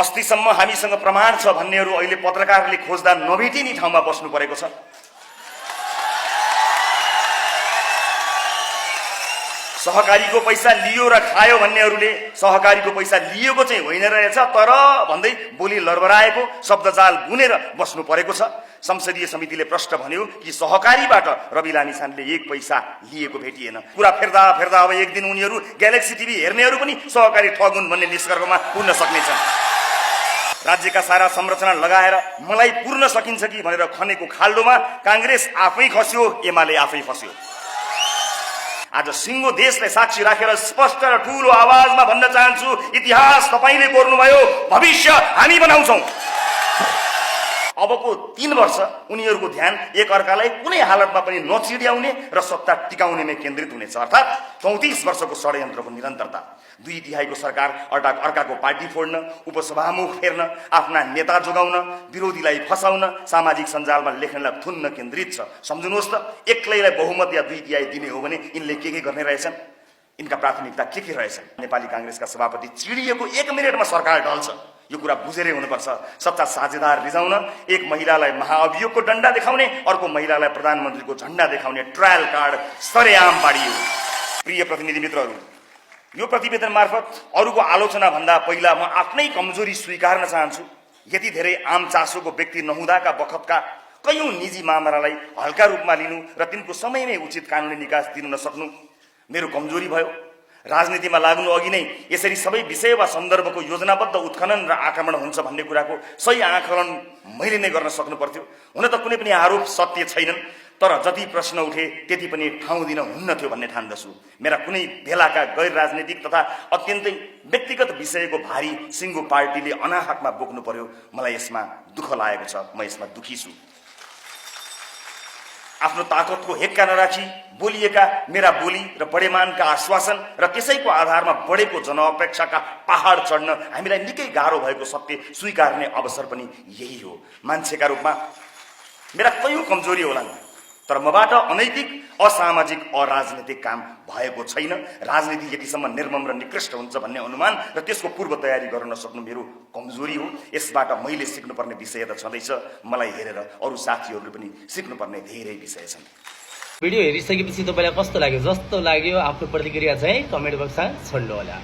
अस्तिसम्म हामीसँग प्रमाण छ भन्नेहरू अहिले पत्रकारले खोज्दा नभेटिने ठाउँमा बस्नु परेको छ। सहकारीको पैसा लियो र खायो भन्नेहरूले सहकारीको पैसा लिएको चाहिँ होइन रहेछ तर भन्दै बोली लरबराएको शब्दजाल बुनेर बस्नु परेको छ। संसदीय समितिले प्रश्न भन्यो कि सहकारीबाट रवि लामिछानेले एक पैसा लिएको भेटिएन। कुरा फेर्दा फेर्दा अब एक दिन उनीहरू ग्यालेक्सी टिभी हेर्नेहरू पनि सहकारी ठग हुन् भन्ने निष्कर्षमा पुग्न सक्नेछन्। राज्यका सारा संरचना लगाएर मलाई पुर्न सकिन्छ कि भनेर खनेको खाल्डोमा कांग्रेस आफै खस्यो, एमाले आफै फस्यो। आज सिङ्गो देशलाई साक्षी राखेर स्पष्ट र ठूलो आवाजमा भन्न चाहन्छु, इतिहास तपाईले कोर्नुभयो, भविष्य हामी बनाउँछौं। अबको 3 वर्ष उनीहरूको ध्यान एक अर्कालाई कुनै हालतमा पनि नचिड्याउने र सत्ता टिकाउनेमै केन्द्रित हुनेछ। अर्थात् 34 वर्षको षड्यन्त्रको निरन्तरता। 2 तिहाईको सरकार अर्काको पार्टी फोड्न, उपसभामुख फेर्न, आफ्ना नेता जोगाउन, विरोधीलाई फसाउन, सामाजिक सञ्जालमा लेख्नलाई थुन्न केन्द्रित छ। सम्झनुहोस् त, एक्लैलाई बहुमत या 2 तिहाई दिने हो भने यिनले के गर्ने रहेछन्? यिनका प्राथमिकता के रहेछन्? नेपाली कांग्रेसका सभापति चिडिएको 1 मिनेटमा सरकार ढल्छ, यो कुरा बुझेरै हुनुपर्छ। सच्चा साझेदार रिजाउन एक महिलालाई महाअभियोगको डण्डा देखाउने, अर्को महिलालाई प्रधानमन्त्रीको झण्डा देखाउने ट्रायल कार्ड सरेआम पाडियो। प्रिय प्रतिनिधि मित्रहरू, यो प्रतिवेदन मार्फत अरूको आलोचना भन्दा पहिला म आफ्नै कमजोरी स्वीकार्न चाहन्छु। यति धेरै आम चासोको व्यक्ति नहुँदाका बखतका कयौं निजी मामलालाई हल्का रूपमा लिनु र तिनको समयमै उचित कानुनी निकास दिन नसक्नु मेरो कमजोरी भयो। राजनीतिमा लाग्नु अघि नै यसरी सबै विषय वा सन्दर्भको योजनाबद्ध उत्खनन र आक्रमण हुन्छ भन्ने कुराको सही आकलन मैले नै गर्न सक्नु पर्थ्यो। हुन त कुनै पनि आरोप सत्य छैनन्, तर जति प्रश्न उठे त्यति पनि ठाउँ दिन हुन्न थियो भन्ने ठान्दछु। मेरा कुनै बेलाका गैर राजनीतिक तथा अत्यन्तै व्यक्तिगत विषयको भारी सिङ्गो पार्टीले अनाहकमा बोक्नु पर्यो। मलाई यसमा दुःख लागेको छ, म यसमा दुखी छु। आफ्नो ताकतको हेक्का नराखी बोलिएका मेरा बोली र बडेमानका आश्वासन र त्यसैको आधारमा बढेको जनअपेक्षाका पहाड चढ्न हामीलाई निकै गाह्रो भएको सत्य स्वीकार्ने अवसर पनि यही हो। मान्छेका रूपमा मेरा कयौं कमजोरी होलान्, तर मबाट अनैतिक, असामाजिक, अराजनीतिक काम भएको छैन। राजनीति यतिसम्म निर्मम र निकृष्ट हुन्छ भन्ने अनुमान र त्यसको पूर्व तयारी गर्न नसक्नु मेरो कमजोरी हो। यसबाट मैले सिक्नुपर्ने विषय त छँदैछ, मलाई हेरेर अरू साथीहरूले पनि सिक्नुपर्ने धेरै विषय छन्। भिडियो हेरिसकेपछि तपाईलाई कस्तो लाग्यो? जस्तो लाग्यो आफ्नो प्रतिक्रिया चाहिँ कमेन्ट बक्समा छोड्नु होला।